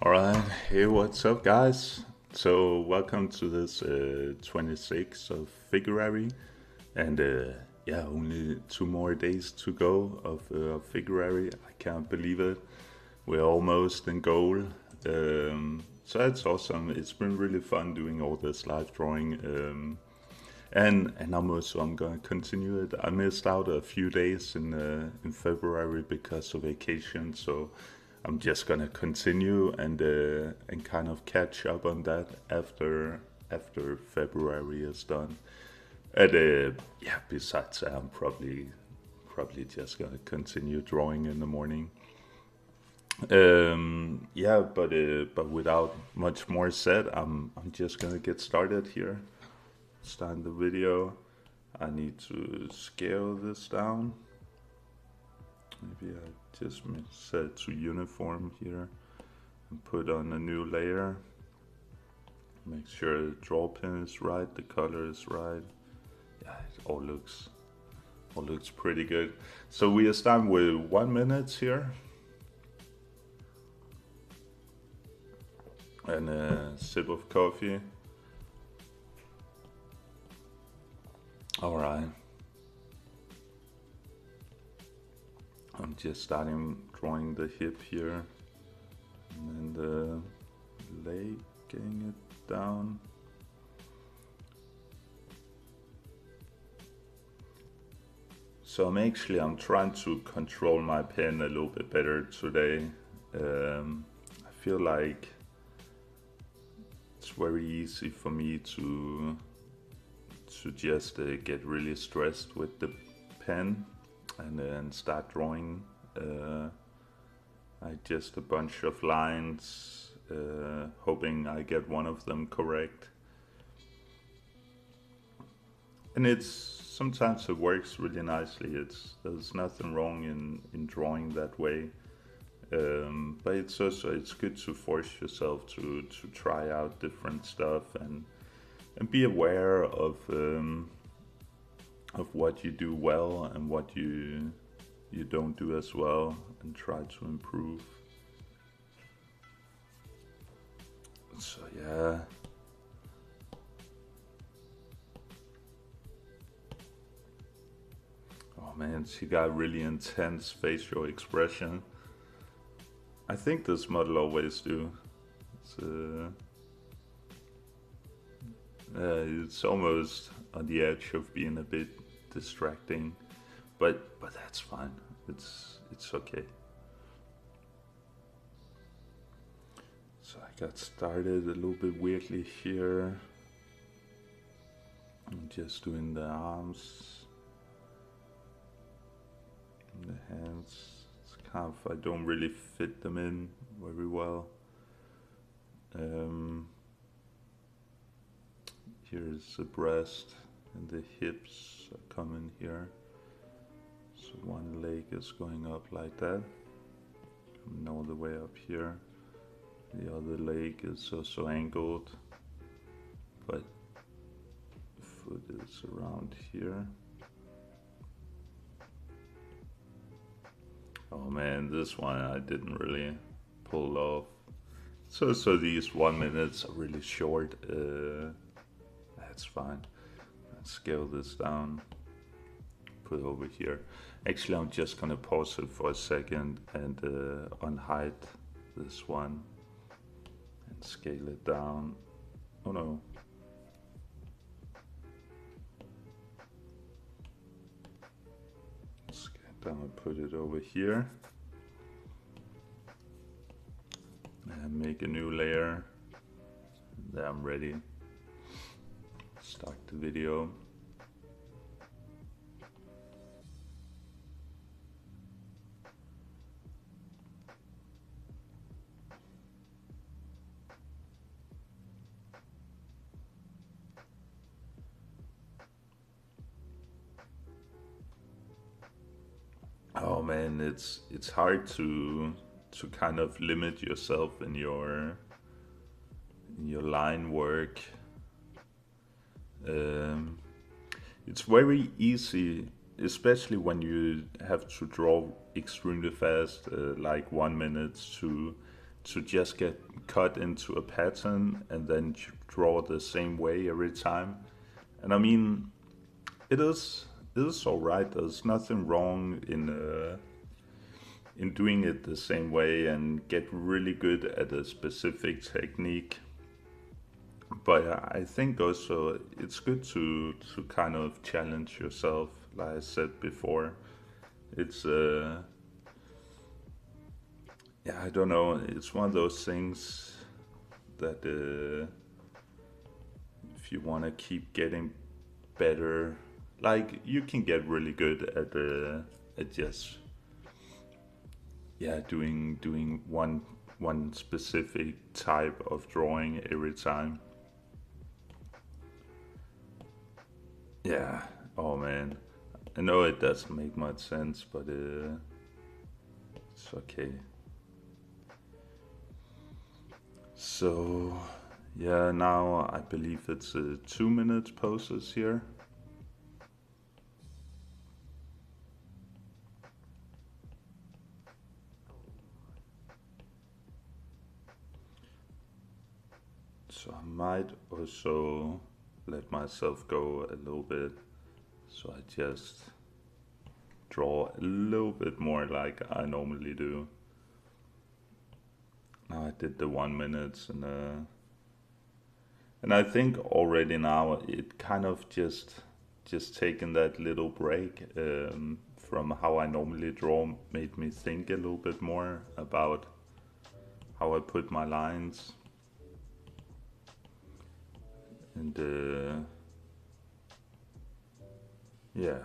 Alright, hey, what's up, guys? So, welcome to this 26th of February, and yeah, only 2 more days to go of February. I can't believe it. We're almost in goal. So, that's awesome. It's been really fun doing all this live drawing. And I'm gonna continue it. I missed out a few days in February because of vacation, so I'm just gonna continue and kind of catch up on that after February is done. And yeah, besides that, I'm probably just gonna continue drawing in the morning. Yeah, but without much more said, I'm just gonna get started here. Start the video. I need to scale this down. Maybe I just set to uniform here and put on a new layer. Make sure the draw pin is right, the color is right. Yeah, it all looks pretty good. So we are starting with 1 minute here. And a sip of coffee. Alright. I'm just starting drawing the hip here. And then the leg, getting it down. So I'm trying to control my pen a little bit better today. I feel like it's very easy for me to just get really stressed with the pen and then start drawing just a bunch of lines, hoping I get one of them correct. And sometimes it works really nicely. There's nothing wrong in drawing that way. But it's good to force yourself to try out different stuff and be aware of what you do well and what you don't do as well, and try to improve. So yeah. Oh man, she got really intense facial expression. I think this model always do. It's almost on the edge of being a bit distracting, but that's fine. It's okay. So I got started a little bit weirdly here. I'm just doing the arms, and the hands. It's kind of, I don't really fit them in very well. Here's the breast and the hips are coming here. So one leg is going up like that, coming all the way up here. The other leg is also angled, but the foot is around here. Oh man, this one I didn't really pull off. So these 1 minutes are really short. That's fine. Let's scale this down. Put it over here. Actually, I'm just gonna pause it for a second and unhide this one and scale it down. Oh no. Scale it down and put it over here. And make a new layer. Then I'm ready. Start the video. Oh man, it's hard to kind of limit yourself in your line work. It's very easy, especially when you have to draw extremely fast, like 1 minute, to to just get cut into a pattern and then draw the same way every time. And I mean, it is all right. There's nothing wrong in doing it the same way and get really good at a specific technique. But I think also it's good to kind of challenge yourself. Like I said before, it's yeah, I don't know. It's one of those things that if you want to keep getting better, like you can get really good at just yeah doing one specific type of drawing every time. Yeah. Oh man, I know it doesn't make much sense, but it's okay. So yeah, now I believe it's 2 minutes poses here. So I might also let myself go a little bit. So I just draw a little bit more like I normally do. Now I did the 1 minute and I think already now it kind of just taking that little break from how I normally draw made me think a little bit more about how I put my lines and yeah,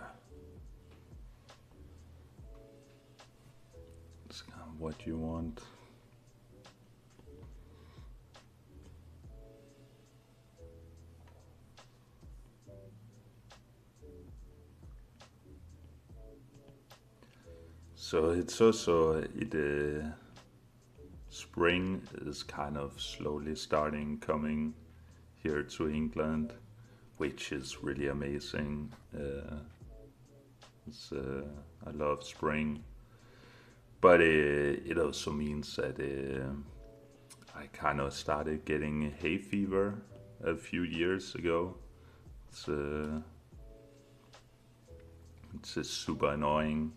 it's kind of what you want. So it's also spring is kind of slowly starting coming here to England, which is really amazing. It's, I love spring, but it also means that I kind of started getting hay fever a few years ago. It's it's just super annoying.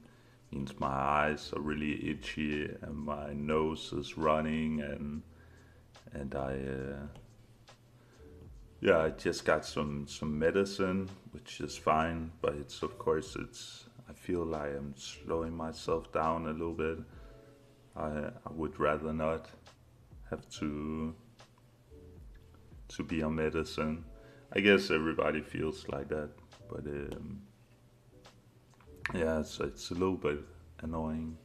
Means my eyes are really itchy and my nose is running and I yeah, I just got some medicine, which is fine, but it's of course it's I feel like I'm slowing myself down a little bit. I would rather not have to be on medicine. I guess everybody feels like that, but yeah, it's a little bit annoying.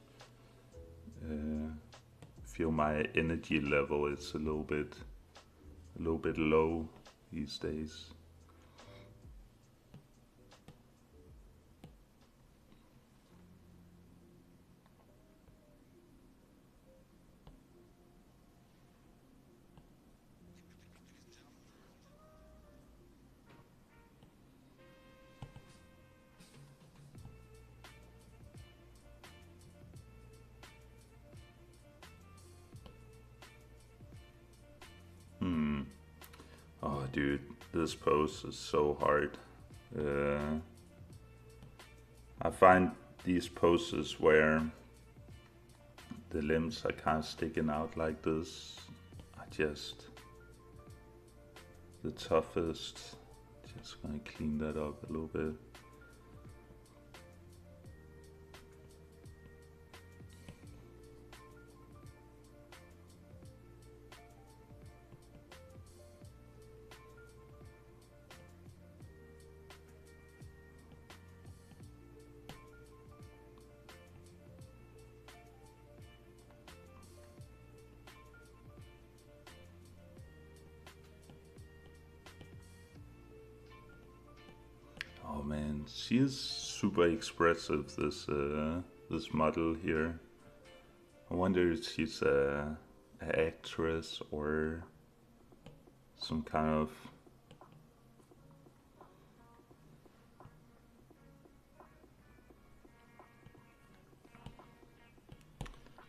Uh, feel my energy level is a little bit low these days. Hmm. Oh, dude, this pose is so hard. Uh, I find these poses where the limbs are kind of sticking out like this are just the toughest. Just gonna clean that up a little bit. Oh man, she is super expressive. This model here. I wonder if she's a actress or some kind of.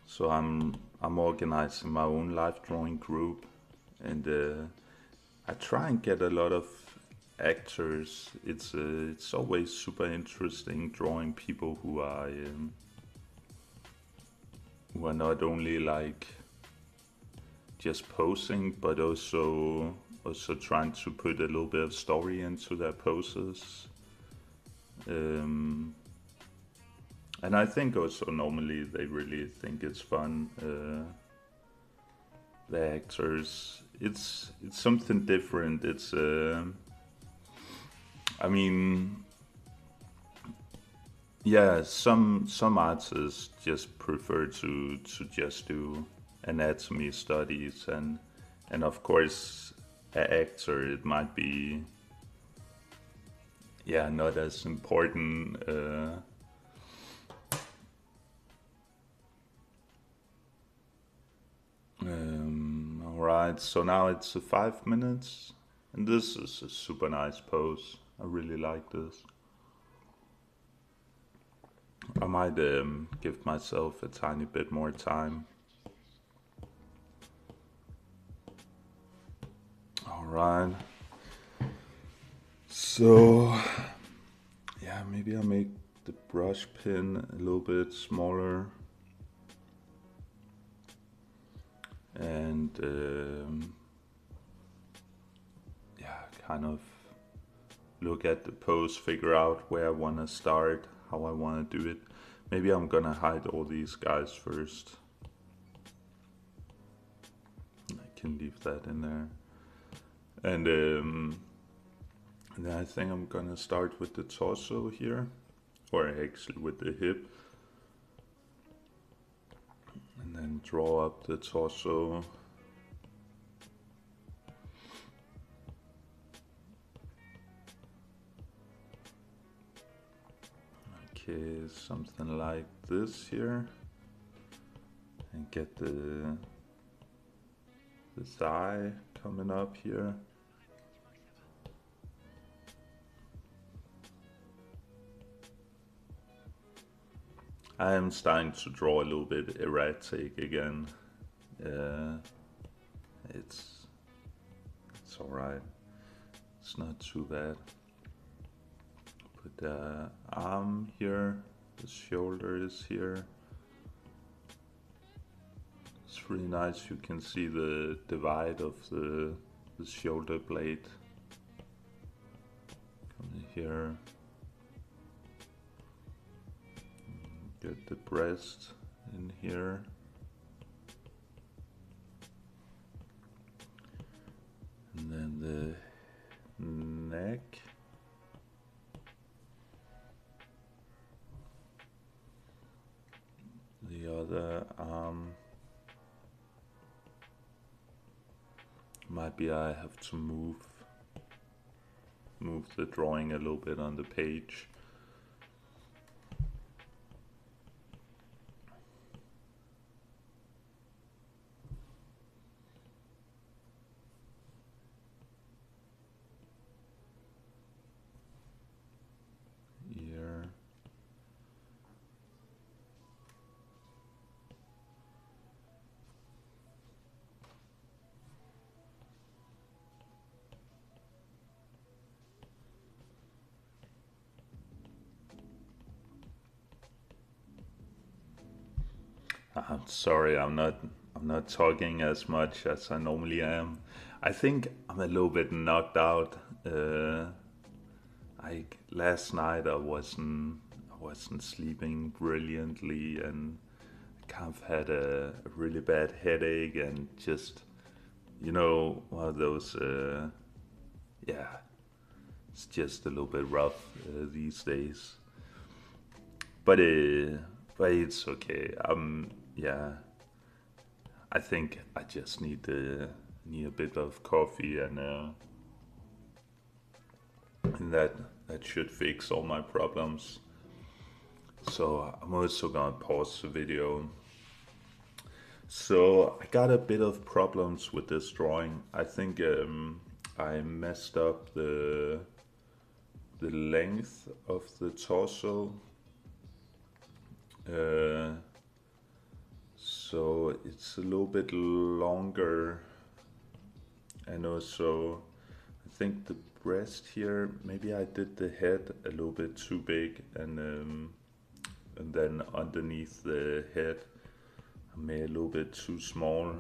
So I'm organizing my own live drawing group, and I try and get a lot of actors. It's always super interesting drawing people who are not only like just posing, but also trying to put a little bit of story into their poses. Um, and I think also normally they really think it's fun. The actors, it's something different. I mean, yeah, some artists just prefer to just do anatomy studies, and of course, an actor it might be, yeah, not as important. All right, so now it's 5 minutes, and this is a super nice pose. I really like this. I might give myself a tiny bit more time. All right. So, yeah, maybe I'll make the brush pin a little bit smaller. And, yeah, kind of look at the pose, figure out where I want to start, how I want to do it. Maybe I'm gonna hide all these guys first. I can leave that in there. And then I think I'm gonna start with the torso here, or actually with the hip, and then draw up the torso. Okay, something like this here, and get the thigh coming up here. I am starting to draw a little bit erratic again. Uh, it's all right. It's not too bad. Put the arm here. The shoulder is here. It's really nice. You can see the divide of the shoulder blade. Come here. Get the breast in here. And then the neck. The other arm. Maybe I have to move the drawing a little bit on the page. Here. I'm sorry, I'm not talking as much as I normally am. I think I'm a little bit knocked out. Last night I wasn't sleeping brilliantly, and kind of had a really bad headache, and just one of those yeah, it's just a little bit rough these days. But it's okay. Yeah, I think I just need a bit of coffee, and that should fix all my problems. So I'm also gonna pause the video. So I got a bit of problems with this drawing. I think I messed up the length of the torso. So So it's a little bit longer, and also I think the breast here, maybe I did the head a little bit too big, and then underneath the head I made a little bit too small.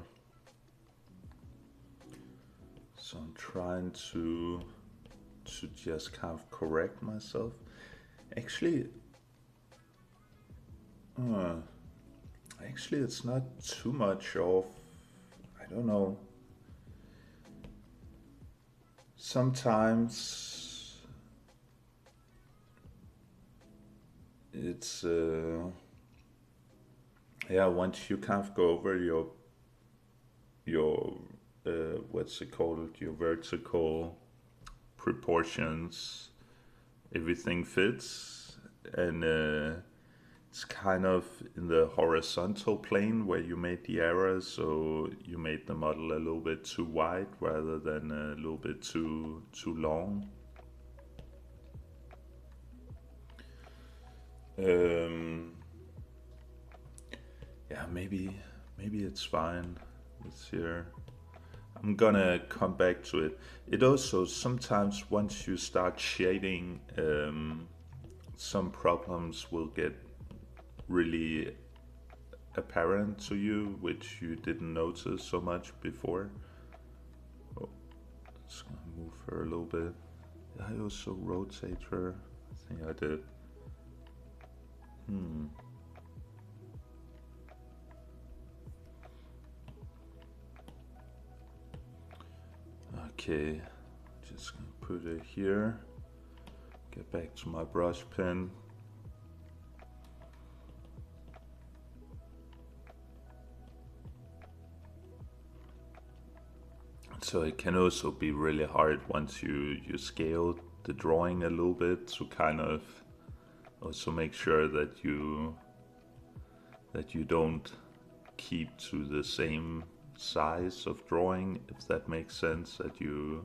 So I'm trying to just kind of correct myself. Actually, uh, actually it's not too much off. I don't know. Sometimes it's yeah, once you kind of go over your what's it called, your vertical proportions, everything fits, and it's kind of in the horizontal plane where you made the error, so you made the model a little bit too wide rather than a little bit too long. um, yeah, maybe it's fine. It's here. I'm gonna come back to it. It also sometimes once you start shading, some problems will get really apparent to you, which you didn't notice so much before. Oh, just gonna move her a little bit. Did I also rotate her? I think I did. Okay, just gonna put it here. Get back to my brush pen. So it can also be really hard once you scale the drawing a little bit to kind of also make sure that you don't keep to the same size of drawing, if that makes sense, that you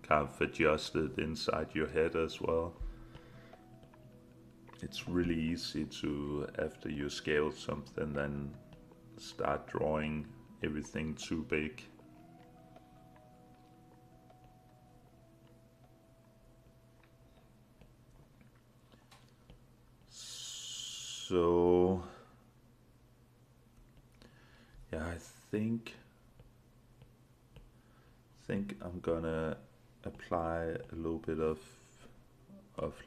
kind of adjust it inside your head as well. It's really easy to, after you scale something, then start drawing everything too big. So yeah, I think I'm gonna apply a little bit of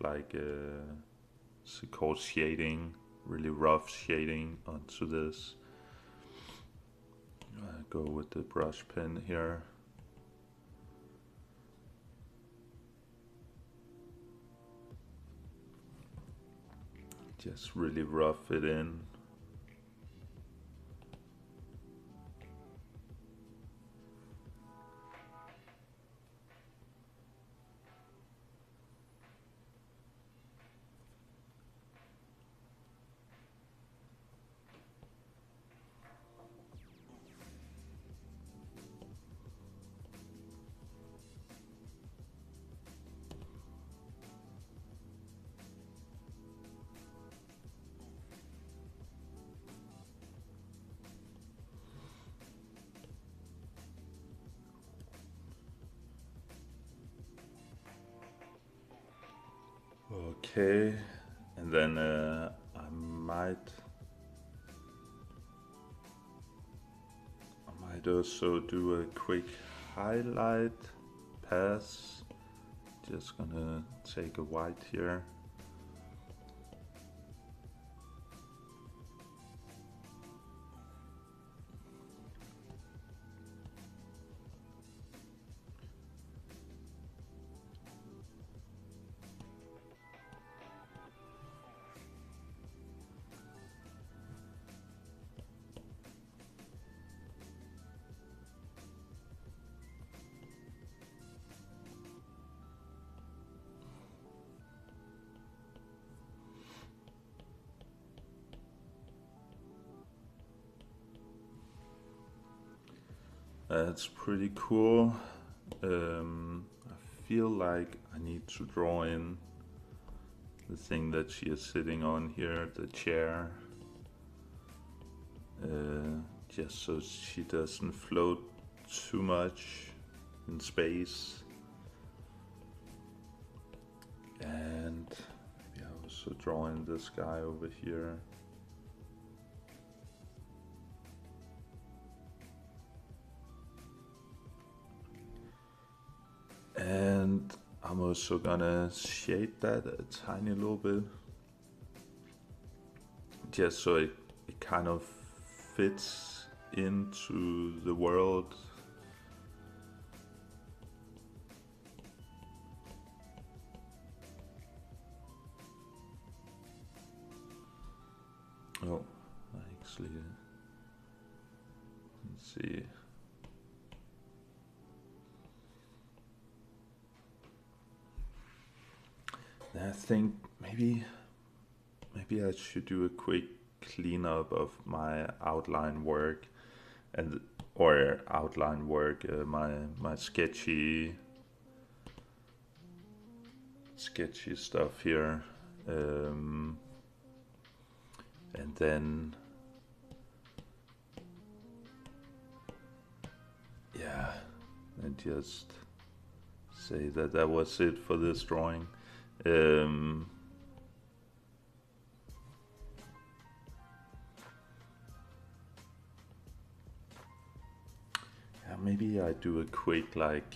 like it's called shading, really rough shading onto this. I go with the brush pen here. Just really rough it in. Okay, and then I might also do a quick highlight pass. Just gonna take a white here. That's pretty cool. I feel like I need to draw in the thing that she is sitting on here, the chair. just so she doesn't float too much in space. And maybe I also drawing this guy over here. And I'm also gonna shade that a tiny little bit, just so it kind of fits into the world. Oh, actually, let's see. I think maybe I should do a quick cleanup of my outline work, and or outline work, my sketchy stuff here, and then yeah, and just say that that was it for this drawing. Yeah, maybe I do a quick like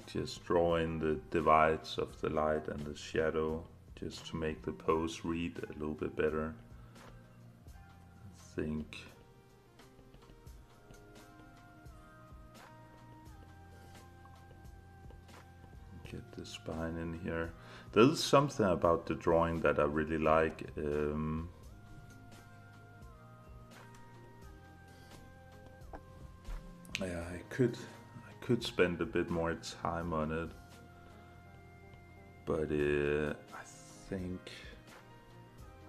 just draw in the divides of the light and the shadow, just to make the pose read a little bit better. I think get the spine in here. There's something about the drawing that I really like. Yeah, I could spend a bit more time on it, but I think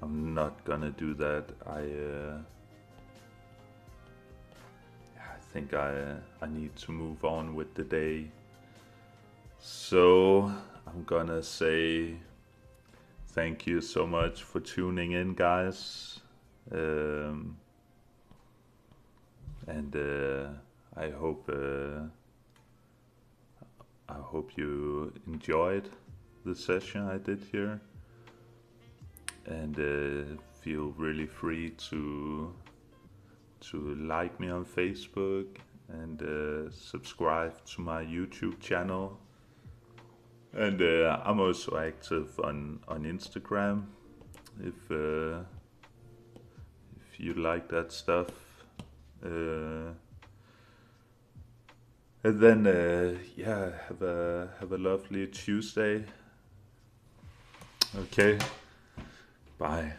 I'm not gonna do that. I think I need to move on with the day. So I'm gonna say thank you so much for tuning in, guys. And I hope you enjoyed the session I did here, and feel really free to like me on Facebook and subscribe to my YouTube channel. And I'm also active on Instagram if you like that stuff. And then yeah, have a lovely Tuesday. Okay, bye.